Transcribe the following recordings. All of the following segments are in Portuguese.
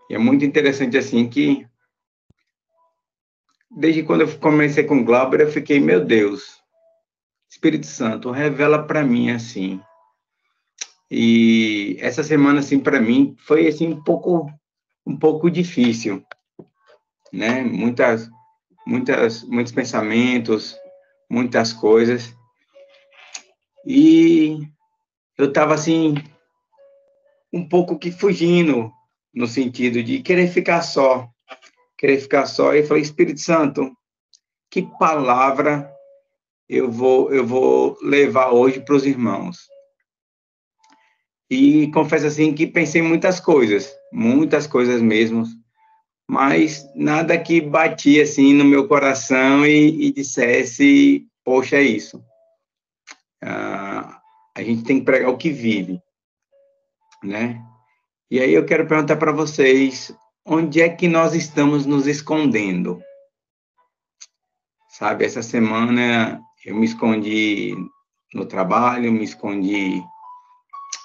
E é muito interessante assim que desde quando eu comecei com o Glauber, eu fiquei, meu Deus, Espírito Santo, revela para mim assim. E essa semana assim para mim foi assim um pouco difícil, né? Muitos pensamentos, muitas coisas. E eu estava assim um pouco que fugindo no sentido de querer ficar só e falei, Espírito Santo, que palavra eu vou levar hoje para os irmãos? E confesso assim que pensei em muitas coisas mesmo, mas nada que batia assim no meu coração e dissesse, poxa, é isso. A gente tem que pregar o que vive, né? E aí eu quero perguntar para vocês, onde é que nós estamos nos escondendo? Sabe, essa semana eu me escondi no trabalho, me escondi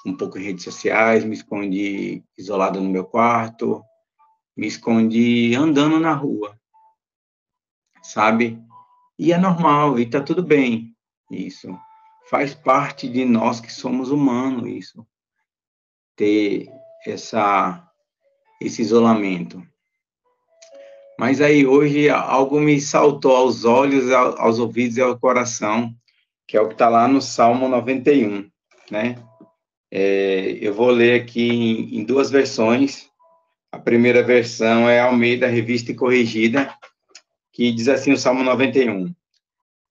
um pouco em redes sociais, me escondi isolado no meu quarto, me escondi andando na rua, sabe? E é normal, e tá tudo bem, isso. Faz parte de nós que somos humanos, isso. Ter esse isolamento. Mas aí hoje algo me saltou aos olhos, aos ouvidos e ao coração, que é o que está lá no Salmo 91, né? Eu vou ler aqui em duas versões. A primeira versão é Almeida, Revista e Corrigida, que diz assim o Salmo 91.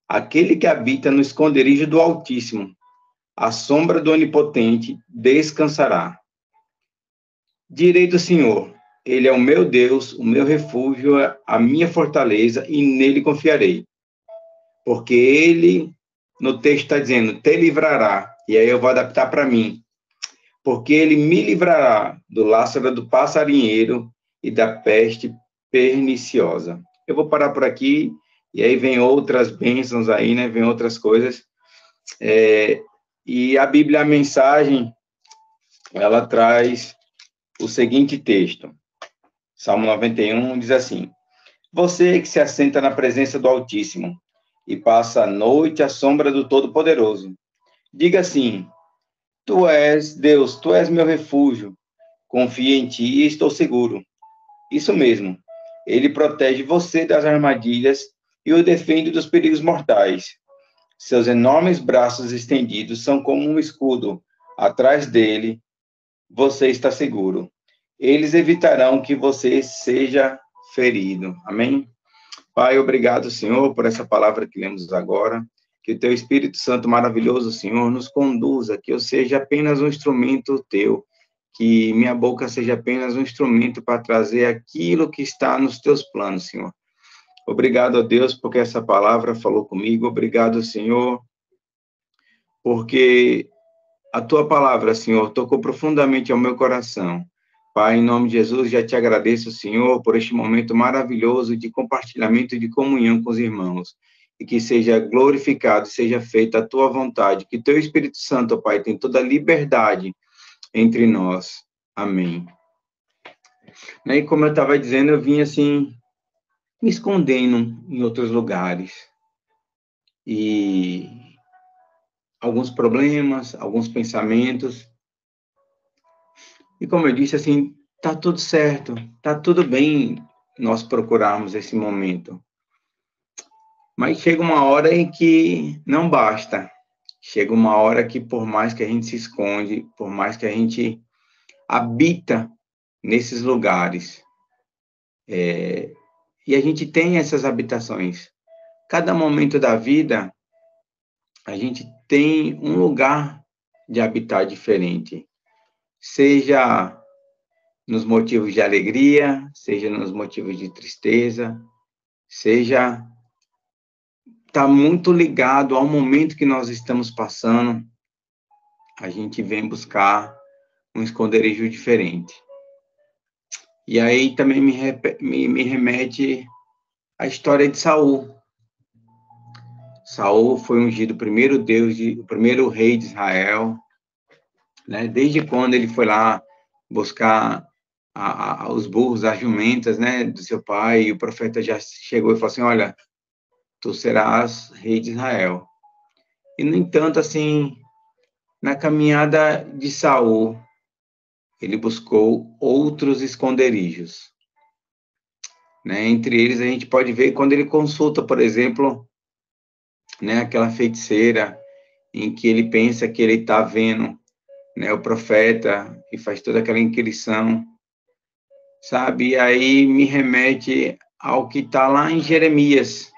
Aquele que habita no esconderijo do Altíssimo, à sombra do Onipotente, descansará. Direi do Senhor, ele é o meu Deus, o meu refúgio, a minha fortaleza, e nele confiarei. Porque ele, no texto está dizendo, te livrará, e aí eu vou adaptar para mim. Porque ele me livrará do lastro do passarinheiro e da peste perniciosa. Eu vou parar por aqui, e aí vem outras bênçãos aí, né? Vem outras coisas. E a Bíblia, a mensagem, ela traz o seguinte texto. Salmo 91 diz assim: Você que se assenta na presença do Altíssimo e passa a noite à sombra do Todo-Poderoso, diga assim: Tu és Deus, tu és meu refúgio, confio em ti e estou seguro. Isso mesmo, ele protege você das armadilhas e o defende dos perigos mortais. Seus enormes braços estendidos são como um escudo. Atrás dele, você está seguro. Eles evitarão que você seja ferido. Amém? Pai, obrigado, Senhor, por essa palavra que lemos agora. Que o teu Espírito Santo maravilhoso, Senhor, nos conduza, que eu seja apenas um instrumento teu, que minha boca seja apenas um instrumento para trazer aquilo que está nos teus planos, Senhor. Obrigado a Deus porque essa palavra falou comigo. Obrigado, Senhor, porque a tua palavra, Senhor, tocou profundamente ao meu coração. Pai, em nome de Jesus, já te agradeço, Senhor, por este momento maravilhoso de compartilhamento e de comunhão com os irmãos. E que seja glorificado, seja feita a tua vontade. Que teu Espírito Santo, Pai, tenha toda a liberdade entre nós. Amém. E como eu estava dizendo, eu vim assim, me escondendo em outros lugares. E alguns problemas, alguns pensamentos. E como eu disse, assim, tá tudo certo, tá tudo bem nós procurarmos esse momento. Mas chega uma hora em que não basta. Chega uma hora que, por mais que a gente se esconde, por mais que a gente habita nesses lugares, e a gente tem essas habitações. Cada momento da vida, a gente tem um lugar de habitar diferente. Seja nos motivos de alegria, seja nos motivos de tristeza, seja está muito ligado ao momento que nós estamos passando, a gente vem buscar um esconderijo diferente. E aí também me remete à história de Saul. Saul foi ungido o primeiro rei de Israel, né? Desde quando ele foi lá buscar os burros, as jumentas, né, do seu pai, e o profeta já chegou e falou assim, olha, tu serás rei de Israel. E, no entanto, assim, na caminhada de Saul, ele buscou outros esconderijos, né? Entre eles, a gente pode ver quando ele consulta, por exemplo, né, aquela feiticeira, em que ele pensa que ele está vendo, né, o profeta, e faz toda aquela inquirição, sabe? E aí me remete ao que está lá em Jeremias.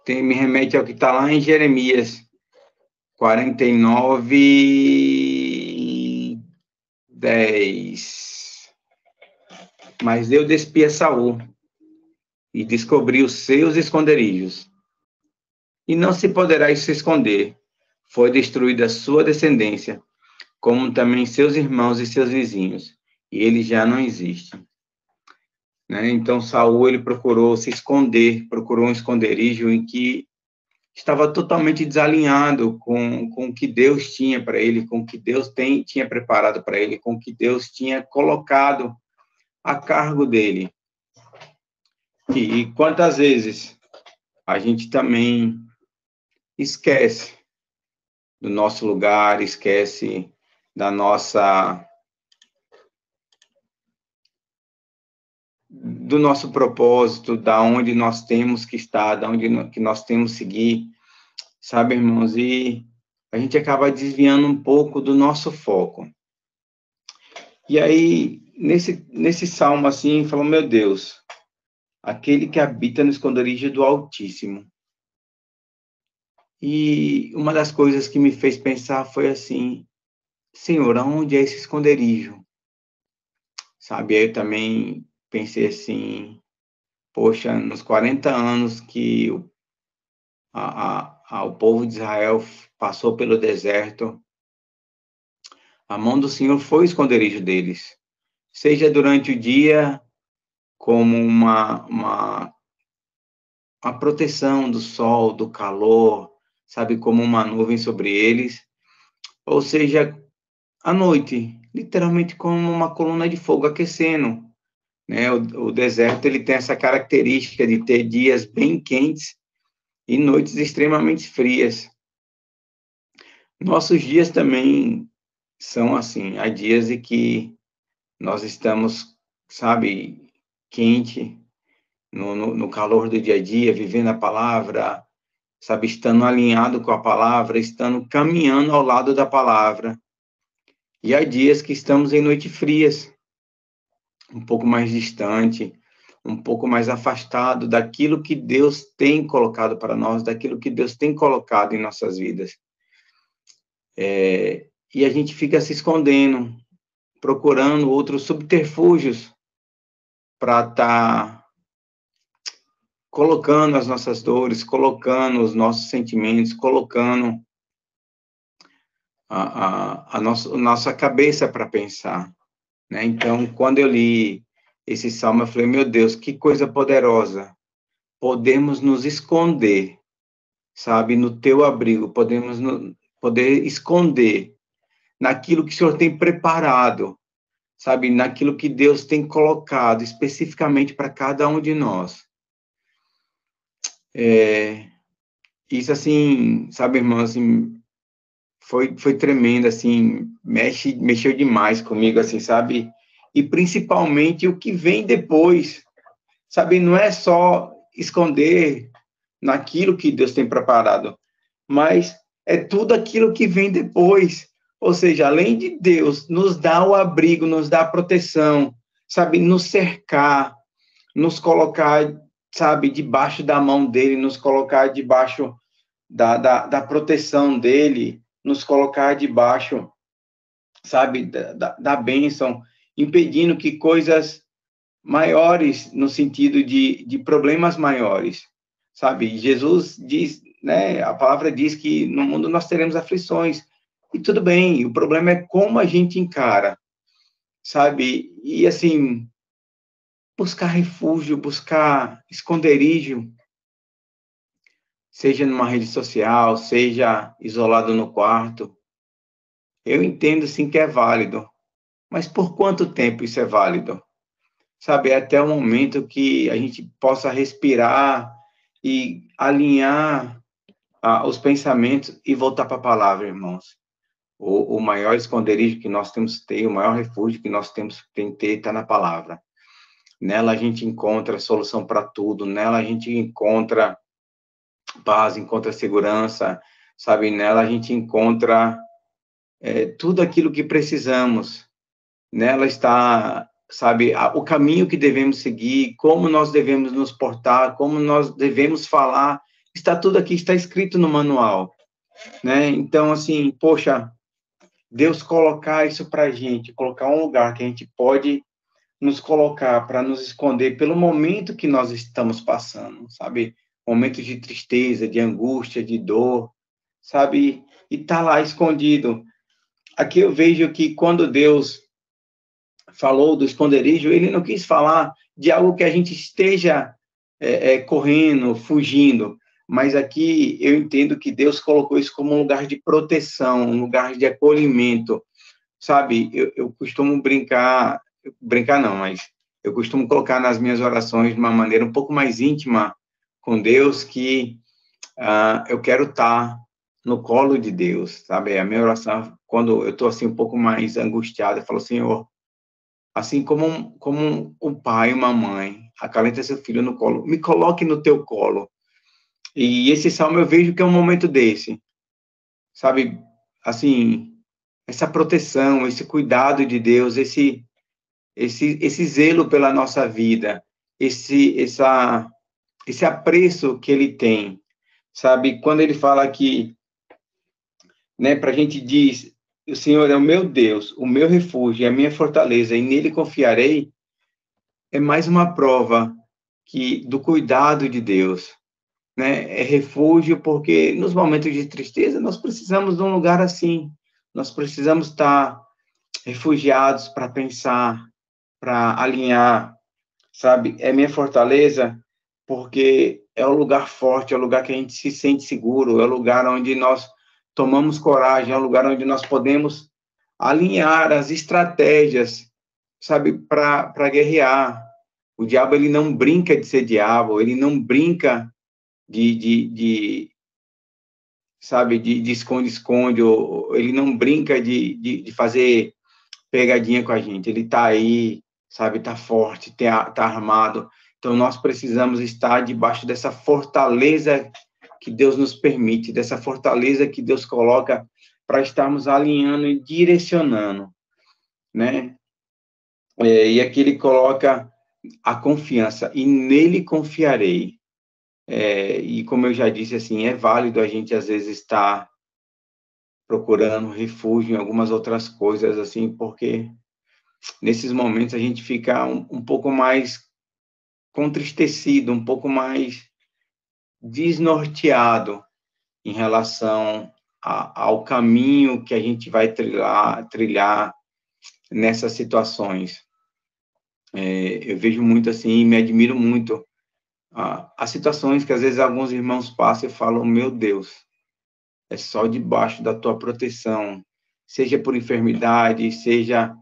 Me remete ao que está lá em Jeremias 49, 10. Mas eu despi a Saul e descobri os seus esconderijos. E não se poderá se esconder. Foi destruída a sua descendência, como também seus irmãos e seus vizinhos. E ele já não existe. Né? Então, Saul, ele procurou se esconder, procurou um esconderijo em que estava totalmente desalinhado com o que Deus tinha para ele, com o que Deus tinha preparado para ele, com o que Deus tinha colocado a cargo dele. E quantas vezes a gente também esquece do nosso lugar, esquece da nossa do nosso propósito, da onde nós temos que estar, da onde que nós temos que seguir, sabe, irmãos? E a gente acaba desviando um pouco do nosso foco. E aí, nesse salmo assim, falou, meu Deus, aquele que habita no esconderijo do Altíssimo. E uma das coisas que me fez pensar foi assim, Senhor, aonde é esse esconderijo? Sabe, aí eu também pensei assim, poxa, nos 40 anos que o povo de Israel passou pelo deserto, a mão do Senhor foi o esconderijo deles. Seja durante o dia, como a proteção do sol, do calor, sabe, como uma nuvem sobre eles, ou seja, à noite, literalmente como uma coluna de fogo aquecendo, né? O deserto, ele tem essa característica de ter dias bem quentes e noites extremamente frias. Nossos dias também são assim, há dias em que nós estamos, sabe, quente, no calor do dia a dia, vivendo a palavra, sabe, estando alinhado com a palavra, estando caminhando ao lado da palavra. E há dias que estamos em noites frias, um pouco mais distante, um pouco mais afastado daquilo que Deus tem colocado para nós, daquilo que Deus tem colocado em nossas vidas. E a gente fica se escondendo, procurando outros subterfúgios para estar colocando as nossas dores, colocando os nossos sentimentos, colocando a nossa cabeça para pensar, né? Então, quando eu li esse salmo, eu falei, meu Deus, que coisa poderosa, podemos nos esconder, sabe, no teu abrigo, poder esconder naquilo que o Senhor tem preparado, sabe, naquilo que Deus tem colocado especificamente para cada um de nós. Isso, assim, sabe, irmão, assim, foi tremendo, assim, mexeu demais comigo, assim, sabe? E principalmente o que vem depois, sabe? Não é só esconder naquilo que Deus tem preparado, mas é tudo aquilo que vem depois. Ou seja, além de Deus nos dar o abrigo, nos dar a proteção, sabe? Nos cercar, nos colocar, sabe, debaixo da mão dele, nos colocar debaixo da proteção dele, nos colocar debaixo, sabe, da bênção, impedindo que coisas maiores, no sentido de problemas maiores, sabe? Jesus diz, né, a palavra diz que no mundo nós teremos aflições, e tudo bem, o problema é como a gente encara, sabe? E, assim, buscar refúgio, buscar esconderijo, seja numa rede social, seja isolado no quarto, eu entendo sim que é válido, Mas por quanto tempo isso é válido? Sabe, até o momento que a gente possa respirar e alinhar os pensamentos e voltar para a palavra, irmãos. O maior esconderijo que nós temos que ter, o maior refúgio que nós temos que ter está na palavra. Nela a gente encontra solução para tudo, nela a gente encontra paz, encontra segurança, sabe? Nela a gente encontra tudo aquilo que precisamos. Nela está, sabe, o caminho que devemos seguir, como nós devemos nos portar, como nós devemos falar, está tudo aqui, está escrito no manual, né? Então, assim, poxa, Deus colocar isso para a gente, colocar um lugar que a gente pode nos colocar para nos esconder pelo momento que nós estamos passando, sabe? Momentos de tristeza, de angústia, de dor, sabe? E tá lá escondido. Aqui eu vejo que quando Deus falou do esconderijo, ele não quis falar de algo que a gente esteja correndo, fugindo, mas aqui eu entendo que Deus colocou isso como um lugar de proteção, um lugar de acolhimento, sabe? Eu costumo brincar não, mas eu costumo colocar nas minhas orações de uma maneira um pouco mais íntima com Deus, que eu quero estar no colo de Deus, sabe? A minha oração, quando eu estou assim um pouco mais angustiado, eu falo, Senhor, assim como um pai, uma mãe, acalenta seu filho no colo, me coloque no teu colo. E esse salmo eu vejo que é um momento desse, sabe? Assim, essa proteção, esse cuidado de Deus, esse zelo pela nossa vida, esse apreço que ele tem, sabe? Quando ele fala que, né, para a gente diz, o Senhor é o meu Deus, o meu refúgio, a minha fortaleza, e nele confiarei, é mais uma prova do cuidado de Deus, né? É refúgio porque nos momentos de tristeza nós precisamos de um lugar assim, nós precisamos estar refugiados para pensar, para alinhar, sabe? É minha fortaleza porque é o lugar forte, é o lugar que a gente se sente seguro, é o lugar onde nós tomamos coragem, é o lugar onde nós podemos alinhar as estratégias, sabe, para guerrear. O diabo, ele não brinca de ser diabo, ele não brinca sabe, de esconde-esconde, ou ele não brinca de fazer pegadinha com a gente, ele está aí, sabe, está forte, está armado, então nós precisamos estar debaixo dessa fortaleza que Deus nos permite, dessa fortaleza que Deus coloca para estarmos alinhando e direcionando, né? E aqui ele coloca a confiança, e nele confiarei. E como eu já disse, assim, é válido a gente, às vezes, estar procurando refúgio em algumas outras coisas, assim, porque nesses momentos a gente fica um pouco mais contristecido, um pouco mais desnorteado em relação ao caminho que a gente vai trilhar nessas situações. Eu vejo muito assim, e me admiro muito as situações que às vezes alguns irmãos passam e falam, meu Deus, é só debaixo da tua proteção, seja por enfermidade, seja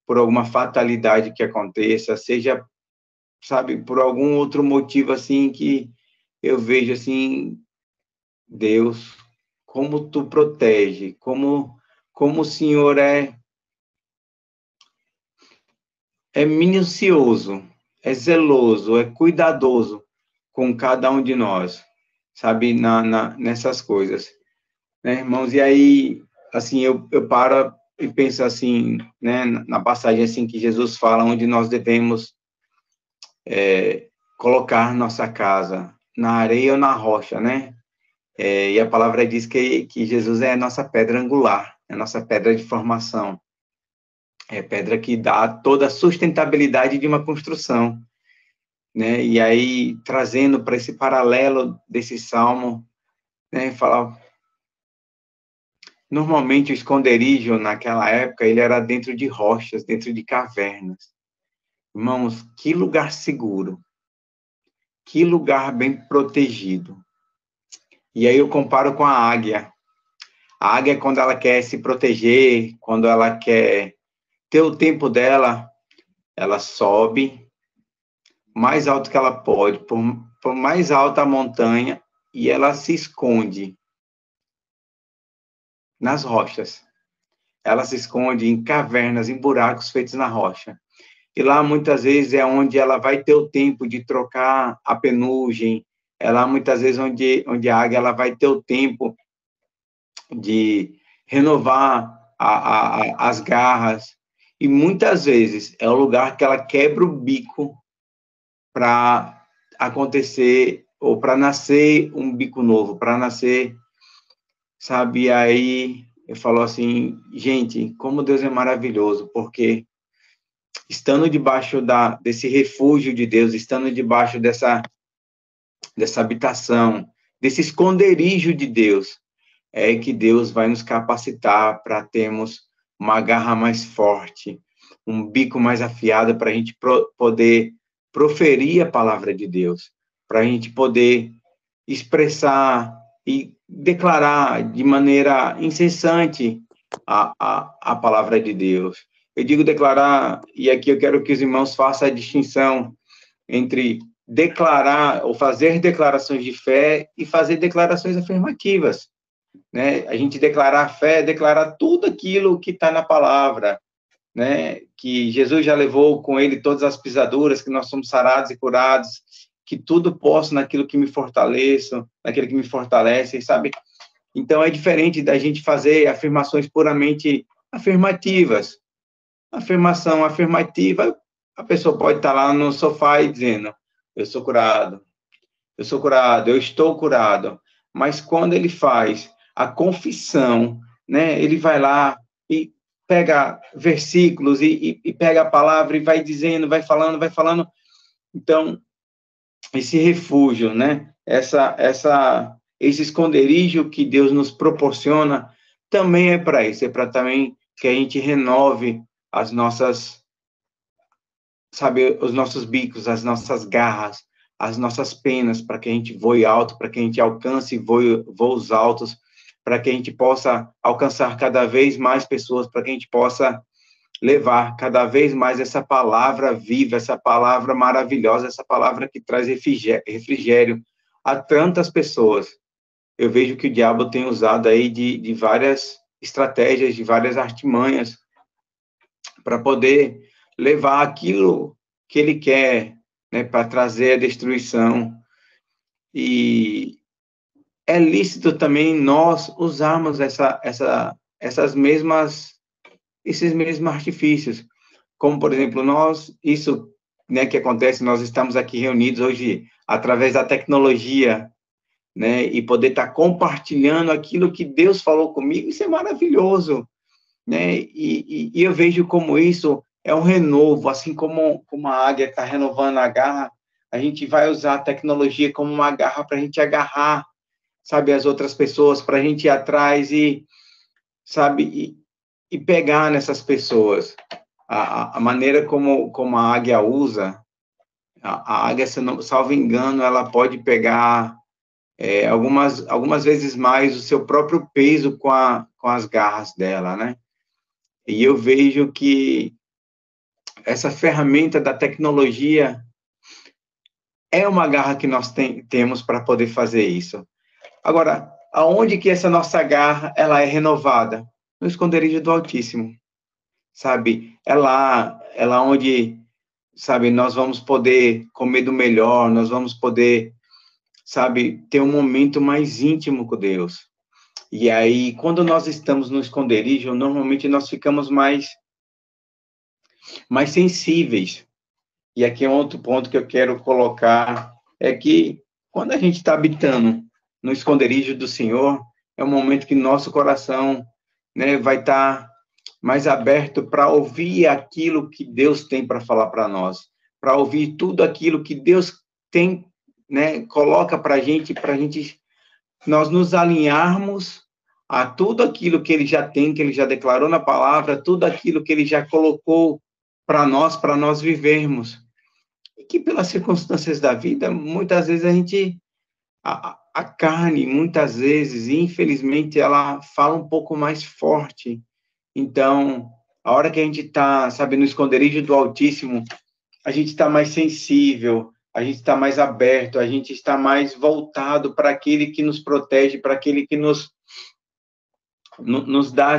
por alguma fatalidade que aconteça, seja, sabe, por algum outro motivo assim que eu vejo assim, Deus, como tu protege, como o Senhor é minucioso, é zeloso, é cuidadoso com cada um de nós, sabe, nessas coisas, né, irmãos? E aí, assim, eu paro e penso assim, né, na passagem assim que Jesus fala, onde nós devemos colocar nossa casa, na areia ou na rocha, né? E a palavra diz que Jesus é a nossa pedra angular, é a nossa pedra de formação, é a pedra que dá toda a sustentabilidade de uma construção, né? E aí, trazendo para esse paralelo desse salmo, né, falar, normalmente o esconderijo naquela época, ele era dentro de rochas, dentro de cavernas. Irmãos, que lugar seguro, que lugar bem protegido. E aí eu comparo com a águia. A águia, quando ela quer se proteger, quando ela quer ter o tempo dela, ela sobe mais alto que ela pode, por mais alta a montanha, e ela se esconde nas rochas. Ela se esconde em cavernas, em buracos feitos na rocha. E lá, muitas vezes, é onde ela vai ter o tempo de trocar a penugem. É lá, muitas vezes, onde a águia ela vai ter o tempo de renovar as garras. E, muitas vezes, é o lugar que ela quebra o bico para acontecer, ou para nascer um bico novo, para nascer, sabe? E aí, eu falo assim, gente, como Deus é maravilhoso, porque estando debaixo desse refúgio de Deus, estando debaixo dessa habitação, desse esconderijo de Deus, é que Deus vai nos capacitar para termos uma garra mais forte, um bico mais afiado para a gente poder proferir a palavra de Deus, para a gente poder expressar e declarar de maneira incessante a palavra de Deus. Eu digo declarar, e aqui eu quero que os irmãos façam a distinção entre declarar ou fazer declarações de fé e fazer declarações afirmativas, né? A gente declarar a fé é declarar tudo aquilo que está na palavra, né? Que Jesus já levou com ele todas as pisaduras, que nós somos sarados e curados, que tudo posso naquilo que me fortaleço, naquilo que me fortalece, sabe? Então é diferente da gente fazer afirmações puramente afirmativas. Afirmação afirmativa, a pessoa pode estar lá no sofá e dizendo: eu sou curado, eu sou curado, eu estou curado. Mas quando ele faz a confissão, né, ele vai lá e pega versículos e pega a palavra e vai dizendo, vai falando, vai falando. Então, esse refúgio, né, esse esconderijo que Deus nos proporciona, também é para isso, é para também que a gente renove as nossas, sabe, os nossos bicos, as nossas garras, as nossas penas, para que a gente voe alto, para que a gente alcance voos altos, para que a gente possa alcançar cada vez mais pessoas, para que a gente possa levar cada vez mais essa palavra viva, essa palavra maravilhosa, essa palavra que traz refrigério a tantas pessoas. Eu vejo que o diabo tem usado aí de várias estratégias, de várias artimanhas, para poder levar aquilo que ele quer, né, para trazer a destruição. E é lícito também nós usarmos esses mesmos artifícios. Como, por exemplo, isso, né, que acontece, nós estamos aqui reunidos hoje através da tecnologia, né, e poder estar compartilhando aquilo que Deus falou comigo, isso é maravilhoso, né, e eu vejo como isso é um renovo, assim como a águia está renovando a garra, a gente vai usar a tecnologia como uma garra para a gente agarrar, sabe, as outras pessoas, para a gente ir atrás e, sabe, e pegar nessas pessoas. A maneira como a águia usa, a águia, se não, salvo engano, ela pode pegar algumas vezes mais o seu próprio peso com as garras dela, né? E eu vejo que essa ferramenta da tecnologia é uma garra que nós temos para poder fazer isso. Agora, aonde que essa nossa garra ela é renovada? No esconderijo do Altíssimo, sabe? É lá onde, sabe, nós vamos poder comer do melhor, nós vamos poder, sabe, ter um momento mais íntimo com Deus. E aí, quando nós estamos no esconderijo, normalmente nós ficamos mais sensíveis. E aqui é um outro ponto que eu quero colocar, é que quando a gente está habitando no esconderijo do Senhor, é um momento que nosso coração, né, vai estar mais aberto para ouvir aquilo que Deus tem para falar para nós, para ouvir tudo aquilo que Deus tem, né, coloca para a gente, nós nos alinharmos a tudo aquilo que Ele já tem, que Ele já declarou na palavra, tudo aquilo que Ele já colocou para nós vivermos. E que pelas circunstâncias da vida, muitas vezes a carne, muitas vezes, infelizmente, ela fala um pouco mais forte. Então, A hora que a gente está, sabe, no esconderijo do Altíssimo, a gente está mais sensível, a gente está mais aberto, a gente está mais voltado para aquele que nos protege, para aquele que nos dá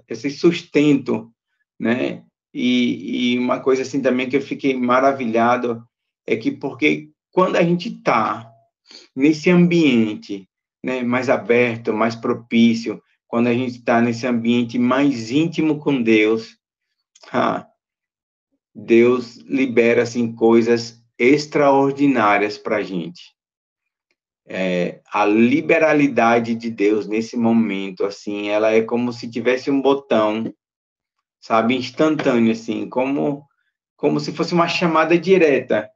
esse sustento, né? E uma coisa assim também que eu fiquei maravilhado é que porque quando a gente está nesse ambiente, né, mais aberto, mais propício, quando a gente está nesse ambiente mais íntimo com Deus, Deus libera assim coisas extraordinárias para a gente. A liberalidade de Deus nesse momento, assim, ela é como se tivesse um botão, sabe, instantâneo, assim, como se fosse uma chamada direta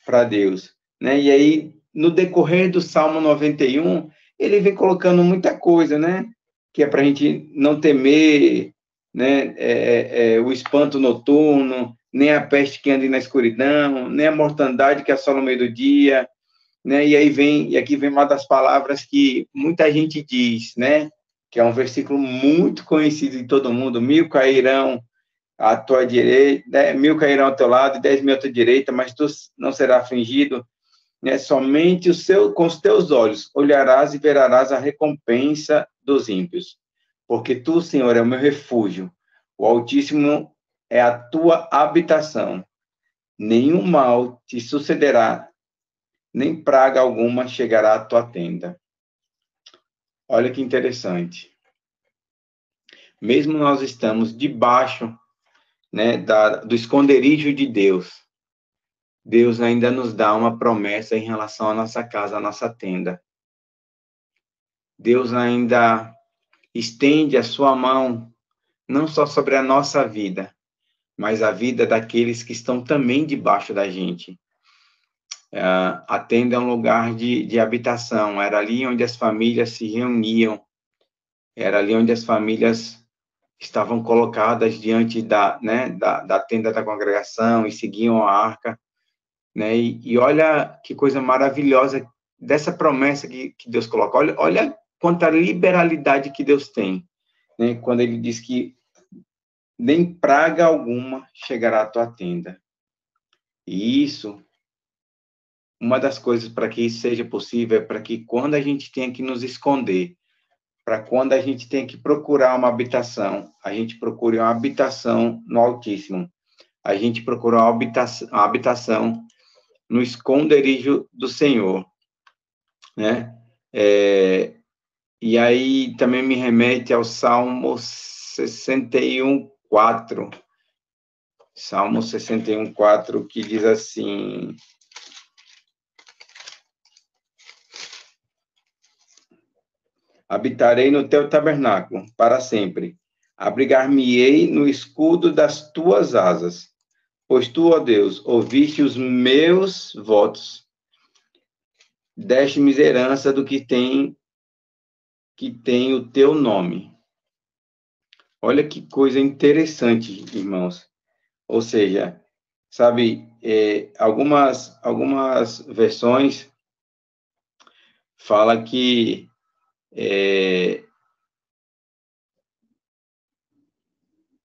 para Deus, né? E aí, no decorrer do Salmo 91, ele vem colocando muita coisa, né? Que é para a gente não temer, né? O espanto noturno, nem a peste que anda na escuridão, nem a mortandade que assola no meio do dia, né? E aqui vem uma das palavras que muita gente diz, né? Que é um versículo muito conhecido de todo mundo: 1000 cairão à tua direita, 1000 cairão ao teu lado e 10.000 à tua direita, mas tu não serás afligido, né? Somente com os teus olhos olharás e verás a recompensa dos ímpios, porque tu, Senhor, é o meu refúgio, o Altíssimo é a tua habitação, nenhum mal te sucederá, nem praga alguma chegará à tua tenda. Olha que interessante. Mesmo nós estamos debaixo, né, do esconderijo de Deus, Deus ainda nos dá uma promessa em relação à nossa casa, à nossa tenda. Deus ainda estende a sua mão, não só sobre a nossa vida, mas a vida daqueles que estão também debaixo da gente. A tenda é um lugar de habitação, era ali onde as famílias se reuniam, era ali onde as famílias estavam colocadas diante da tenda da congregação e seguiam a arca, né? E olha que coisa maravilhosa dessa promessa que Deus coloca. Olha quanta liberalidade que Deus tem, né? Quando ele diz que nem praga alguma chegará à tua tenda. E isso, uma das coisas para que isso seja possível é para que quando a gente tenha que nos esconder, para quando a gente tenha que procurar uma habitação, a gente procure uma habitação no Altíssimo. A gente procura uma habitação no esconderijo do Senhor, né? E aí também me remete ao Salmo 61:4. Salmo 61:4, que diz assim: habitarei no teu tabernáculo para sempre, abrigar-me-ei no escudo das tuas asas, pois tu, ó Deus, ouviste os meus votos, deste-me herança do que tem o teu nome. Olha que coisa interessante, irmãos. Ou seja, sabe, algumas versões falam que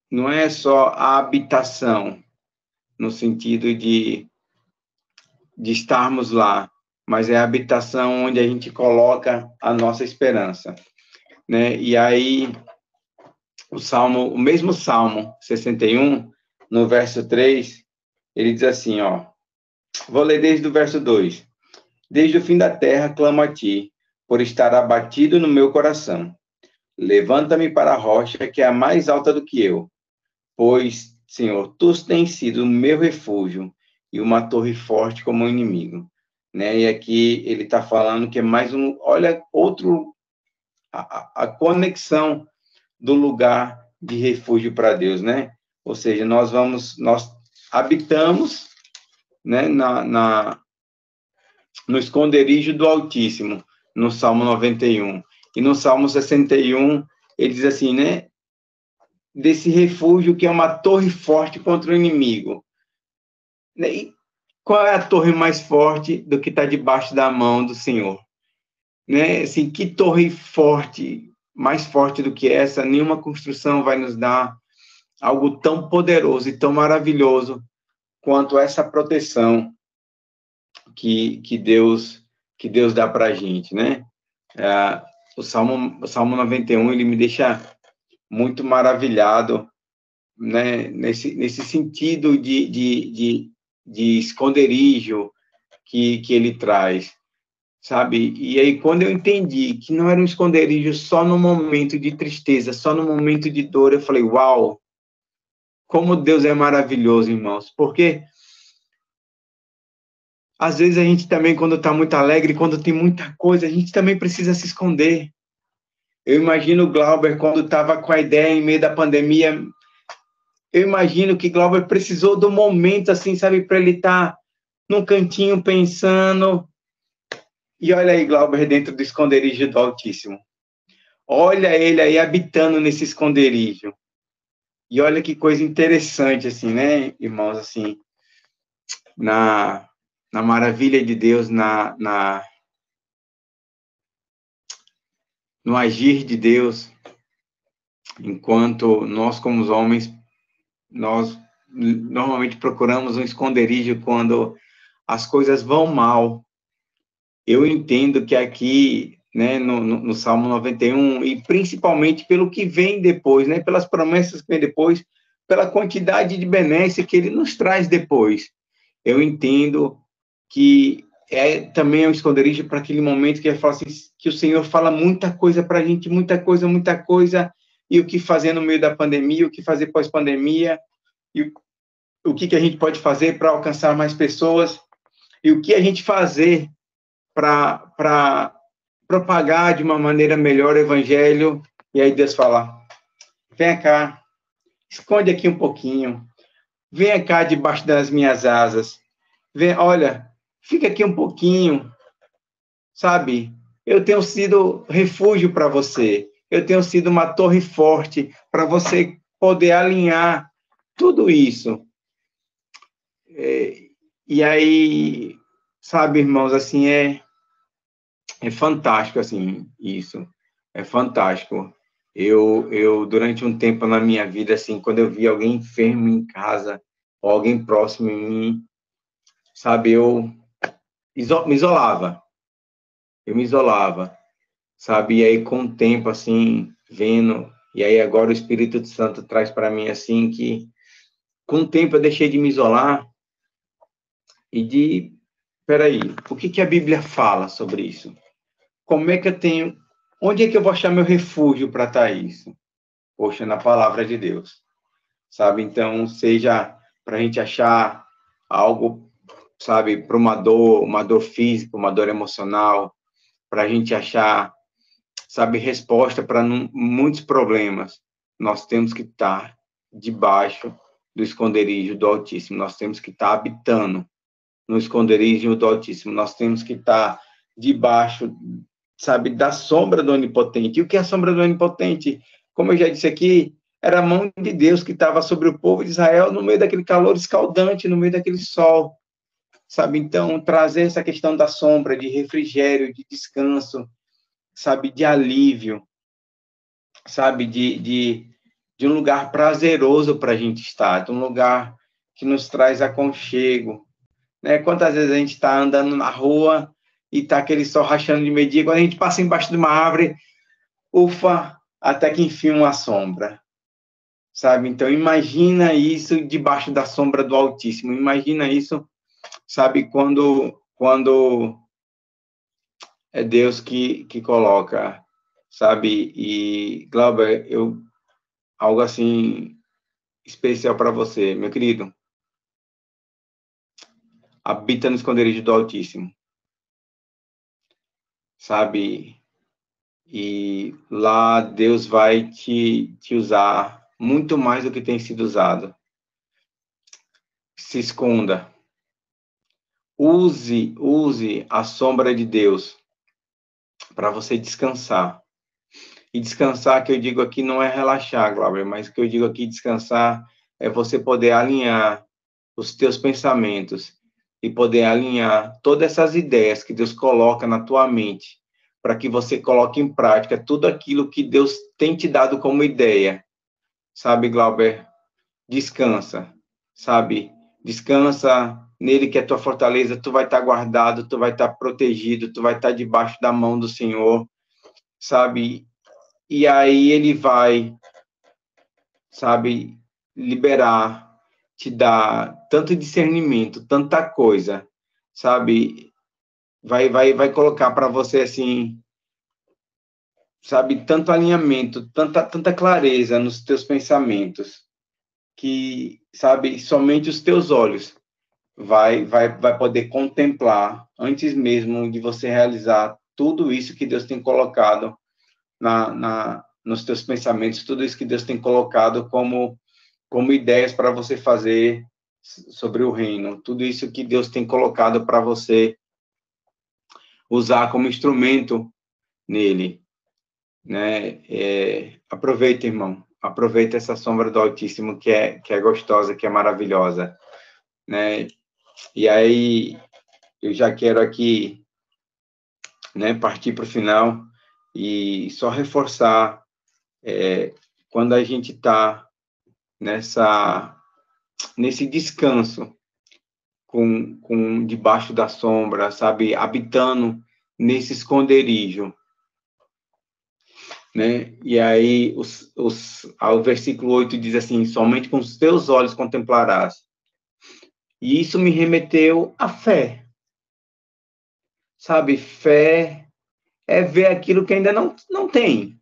não é só a habitação, no sentido de estarmos lá, mas é a habitação onde a gente coloca a nossa esperança, né? E aí, o mesmo Salmo 61, no verso 3, ele diz assim, ó, vou ler desde o verso 2. Desde o fim da terra clamo a ti, por estar abatido no meu coração. Levanta-me para a rocha que é a mais alta do que eu, pois, Senhor, tu tens sido o meu refúgio e uma torre forte como um inimigo, né? E aqui ele está falando que é mais olha, a conexão do lugar de refúgio para Deus, né? Ou seja, nós habitamos, né, no esconderijo do Altíssimo, no Salmo 91. E no Salmo 61, ele diz assim, né? Desse refúgio que é uma torre forte contra o inimigo. E qual é a torre mais forte do que está debaixo da mão do Senhor? Né? Assim, que torre forte, mais forte do que essa, nenhuma construção vai nos dar. algo tão poderoso e tão maravilhoso quanto essa proteção que Deus dá para a gente, né? O Salmo 91, ele me deixa muito maravilhado, né? Nesse sentido de esconderijo que ele traz, sabe? E aí, quando eu entendi que não era um esconderijo só no momento de tristeza, só no momento de dor, eu falei, uau, como Deus é maravilhoso, irmãos, porque às vezes a gente também, quando está muito alegre, quando tem muita coisa, a gente também precisa se esconder. Eu imagino o Glauber, quando estava com a ideia em meio da pandemia, eu imagino que Glauber precisou do momento, assim, sabe, para ele estar num cantinho pensando. E olha aí, Glauber, dentro do esconderijo do Altíssimo. Olha ele aí habitando nesse esconderijo. E olha que coisa interessante, assim, né, irmãos, assim, na maravilha de Deus, no agir de Deus, enquanto nós, como homens, nós normalmente procuramos um esconderijo quando as coisas vão mal. Eu entendo que aqui, né, no Salmo 91, e principalmente pelo que vem depois, né, pelas promessas que vem depois, pela quantidade de benécia que ele nos traz depois, eu entendo que também é um esconderijo para aquele momento que ele fala assim, que o Senhor fala muita coisa para a gente, muita coisa, e o que fazer no meio da pandemia, o que fazer pós-pandemia, e o que a gente pode fazer para alcançar mais pessoas, e o que a gente fazer para propagar de uma maneira melhor o evangelho. E aí Deus fala, vem cá, esconde aqui um pouquinho, vem cá debaixo das minhas asas, olha, fica aqui um pouquinho, sabe? Eu tenho sido refúgio para você, eu tenho sido uma torre forte para você poder alinhar tudo isso. E aí, sabe, irmãos, assim, é fantástico, assim, isso. É fantástico. Durante um tempo na minha vida, assim, quando eu via alguém enfermo em casa, ou alguém próximo em mim, sabe, eu me isolava. Eu me isolava, sabe? E aí, com o tempo, assim, vendo, e aí agora o Espírito Santo traz para mim, assim, que com o tempo eu deixei de me isolar peraí, o que a Bíblia fala sobre isso? Como é que eu tenho, onde é que eu vou achar meu refúgio para estar isso? Poxa, na palavra de Deus, sabe? Então, seja para a gente achar algo, sabe, para uma dor física, uma dor emocional, para a gente achar, sabe, resposta para muitos problemas, nós temos que estar debaixo do esconderijo do Altíssimo, nós temos que estar habitando no esconderijo do Altíssimo, nós temos que estar debaixo, sabe, da sombra do Onipotente. E o que é a sombra do Onipotente? Como eu já disse aqui, era a mão de Deus que estava sobre o povo de Israel no meio daquele calor escaldante, no meio daquele sol, sabe? Então, trazer essa questão da sombra, de refrigério, de descanso, sabe, de alívio, sabe, de um lugar prazeroso para a gente estar, de um lugar que nos traz aconchego, né? Quantas vezes a gente está andando na rua e está aquele sol rachando de meio-dia, quando a gente passa embaixo de uma árvore, ufa, até que enfim uma sombra, sabe? Então, imagina isso debaixo da sombra do Altíssimo, imagina isso, sabe, quando é Deus que coloca, sabe? E, Glauber, algo assim especial para você, meu querido, habita no esconderijo do Altíssimo, sabe? E lá Deus vai te usar muito mais do que tem sido usado. Se esconda. Use a sombra de Deus para você descansar. E descansar, que eu digo aqui, não é relaxar, Glauber, mas que eu digo aqui, descansar é você poder alinhar os teus pensamentos e poder alinhar todas essas ideias que Deus coloca na tua mente, para que você coloque em prática tudo aquilo que Deus tem te dado como ideia. Sabe, Glauber? descansa, sabe? Descansa nele, que é tua fortaleza, tu vai estar guardado, tu vai estar protegido, tu vai estar debaixo da mão do Senhor, sabe? E aí ele vai, sabe, liberar, te dar tanto discernimento, tanta coisa, sabe? Vai colocar para você assim, sabe, tanto alinhamento, tanta clareza nos teus pensamentos, que, sabe, somente os teus olhos vai poder contemplar antes mesmo de você realizar tudo isso que Deus tem colocado nos teus pensamentos, tudo isso que Deus tem colocado como ideias para você fazer sobre o reino, tudo isso que Deus tem colocado para você usar como instrumento nele, né? Aproveita, irmão, aproveita essa sombra do Altíssimo que é gostosa, que é maravilhosa, né? E aí eu já quero aqui, né, partir para o final e só reforçar, quando a gente está nesse descanso, com debaixo da sombra, sabe, habitando nesse esconderijo, né? E aí o versículo 8 diz assim: somente com os teus olhos contemplarás. E isso me remeteu à fé, sabe? Fé é ver aquilo que ainda não tem.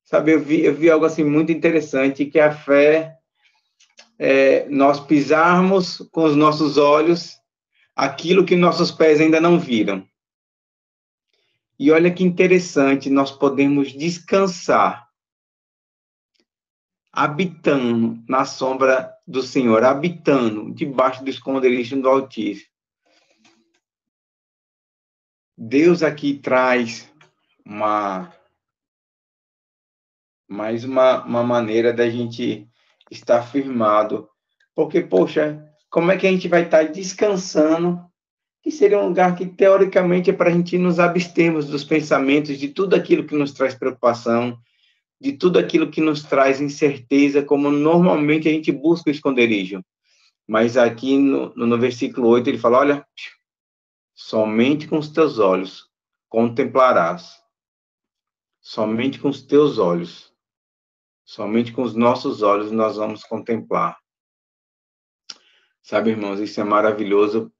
Sabe, eu vi algo assim muito interessante, que a fé é nós pisarmos com os nossos olhos aquilo que nossos pés ainda não viram. E olha que interessante, nós podemos descansar habitando na sombra do Senhor, habitando debaixo do esconderijo do Altíssimo. Deus aqui traz mais uma maneira da gente estar firmado. Porque, poxa, como é que a gente vai estar descansando? Que seria um lugar que, teoricamente, é para a gente nos abstermos dos pensamentos, de tudo aquilo que nos traz preocupação, de tudo aquilo que nos traz incerteza, como normalmente a gente busca o esconderijo. Mas aqui no versículo 8 ele fala: olha, somente com os teus olhos contemplarás. Somente com os teus olhos. Somente com os nossos olhos nós vamos contemplar. Sabe, irmãos, isso é maravilhoso,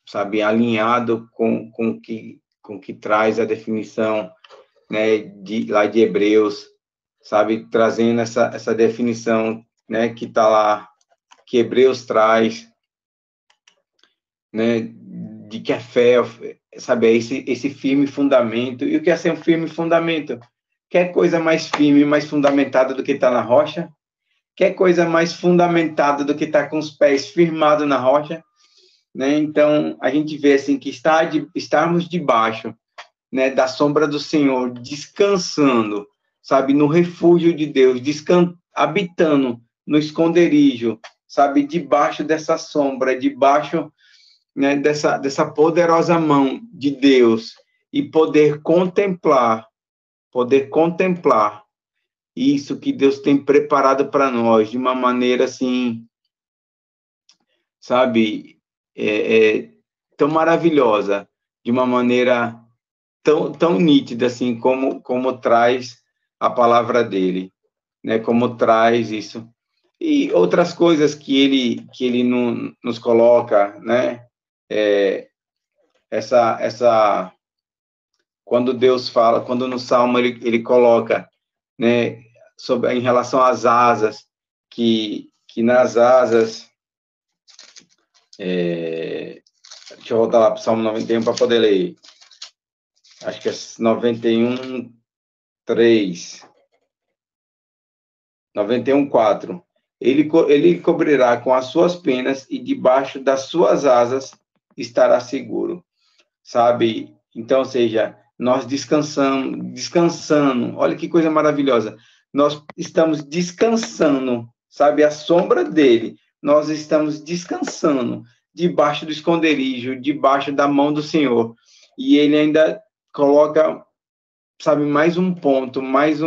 sabe, alinhado com que traz a definição, né, lá de Hebreus, sabe, trazendo essa definição, né, que está lá, que Hebreus traz, né, de que a fé, sabe, é esse firme fundamento. E o que é ser um firme fundamento? Quer coisa mais firme, mais fundamentada do que está na rocha? Quer coisa mais fundamentada do que estar com os pés firmados na rocha? Né? Então, a gente vê assim que estarmos debaixo, né, da sombra do Senhor, descansando, sabe, no refúgio de Deus, habitando no esconderijo, sabe, debaixo dessa sombra, debaixo, né, dessa poderosa mão de Deus, e poder contemplar isso que Deus tem preparado para nós de uma maneira assim, sabe, tão maravilhosa, de uma maneira tão nítida assim, como traz a palavra dele, né? Como traz isso. E outras coisas que ele nos coloca, né? Essa quando Deus fala, quando no Salmo ele coloca, né, em relação às asas, que nas asas, deixa eu voltar lá para o Salmo 91 para poder ler. Acho que é 91, 3. 91, 4. Ele cobrirá com as suas penas e debaixo das suas asas estará seguro. Sabe? Então, ou seja, nós descansando. Olha que coisa maravilhosa. Nós estamos descansando, sabe? A sombra dele. Nós estamos descansando debaixo do esconderijo, debaixo da mão do Senhor. E ele ainda coloca, sabe, mais um ponto, mais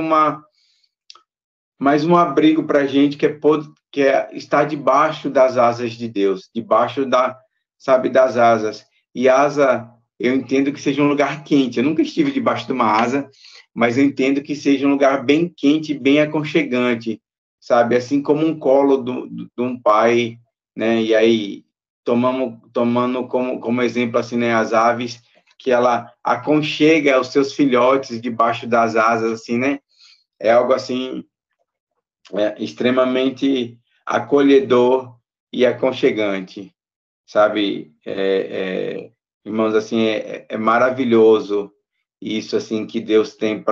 mas um abrigo para a gente que é estar debaixo das asas de Deus, debaixo sabe, das asas. E asa, eu entendo que seja um lugar quente. Eu nunca estive debaixo de uma asa, mas eu entendo que seja um lugar bem quente, bem aconchegante, sabe? Assim como um colo de um pai, né? E aí, tomando como exemplo, assim, né, as aves, que ela aconchega os seus filhotes debaixo das asas, assim, né? É algo assim, extremamente acolhedor e aconchegante, sabe? Irmãos, assim, é maravilhoso isso, assim, que Deus tem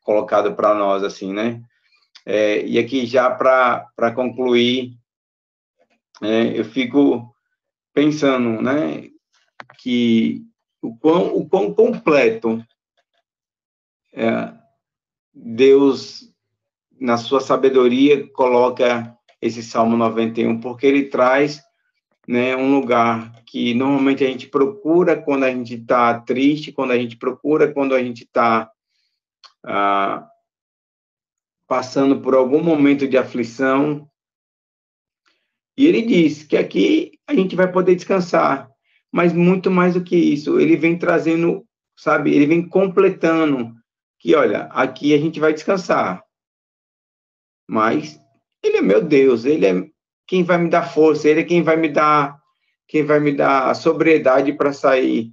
colocado para nós, assim, né? E aqui, já para concluir, eu fico pensando, né, que o quão completo Deus, na sua sabedoria, coloca esse Salmo 91, porque ele traz, né, um lugar que normalmente a gente procura quando a gente está triste, quando a gente procura quando a gente está passando por algum momento de aflição. E ele diz que aqui a gente vai poder descansar, mas muito mais do que isso, ele vem trazendo, sabe, ele vem completando que, olha, aqui a gente vai descansar, mas ele é meu Deus, ele é quem vai me dar força, ele é quem vai me dar a sobriedade para sair,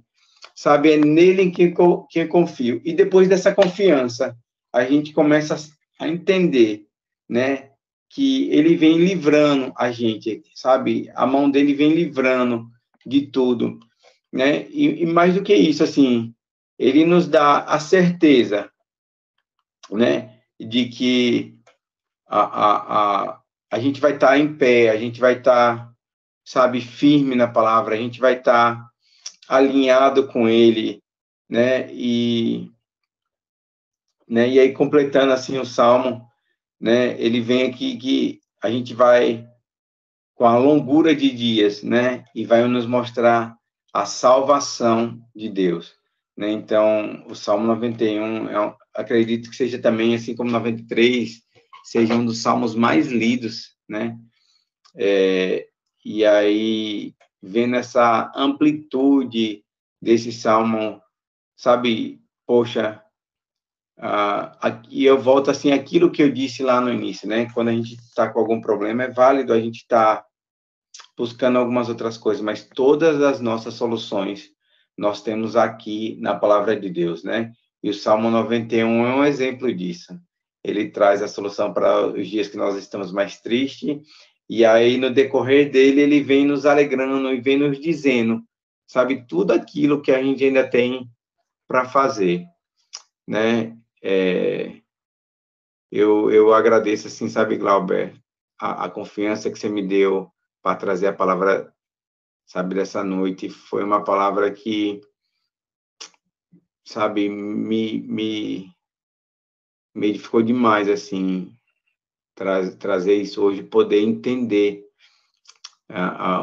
sabe? É nele em que eu confio. E depois dessa confiança, a gente começa a entender, né, que ele vem livrando a gente, sabe? A mão dele vem livrando de tudo, né? E mais do que isso, assim, ele nos dá a certeza, né, de que a, a, a gente vai estar em pé, a gente vai estar, sabe, firme na palavra, a gente vai estar alinhado com ele, né? E aí, completando assim o Salmo, né? Ele vem aqui que a gente vai com a longura de dias, né? E vai nos mostrar a salvação de Deus, né? Então, o Salmo 91, acredito que seja também, assim como 93, seja um dos salmos mais lidos, né? E aí, vendo essa amplitude desse salmo, sabe, poxa, aqui eu volto assim aquilo que eu disse lá no início, né? Quando a gente está com algum problema, é válido a gente estar buscando algumas outras coisas, mas todas as nossas soluções nós temos aqui na palavra de Deus, né? E o Salmo 91 é um exemplo disso. Ele traz a solução para os dias que nós estamos mais tristes, e aí no decorrer dele ele vem nos alegrando e vem nos dizendo, sabe, tudo aquilo que a gente ainda tem para fazer, né? Eu agradeço, assim, sabe, Glauber, a confiança que você me deu para trazer a palavra, sabe, dessa noite. Foi uma palavra que, sabe, me edificou demais, assim, trazer isso hoje, poder entender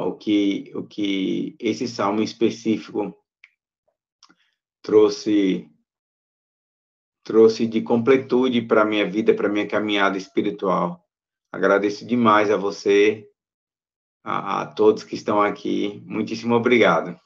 o que esse salmo específico trouxe de completude para a minha vida, para a minha caminhada espiritual. Agradeço demais a você, a todos que estão aqui. Muitíssimo obrigado.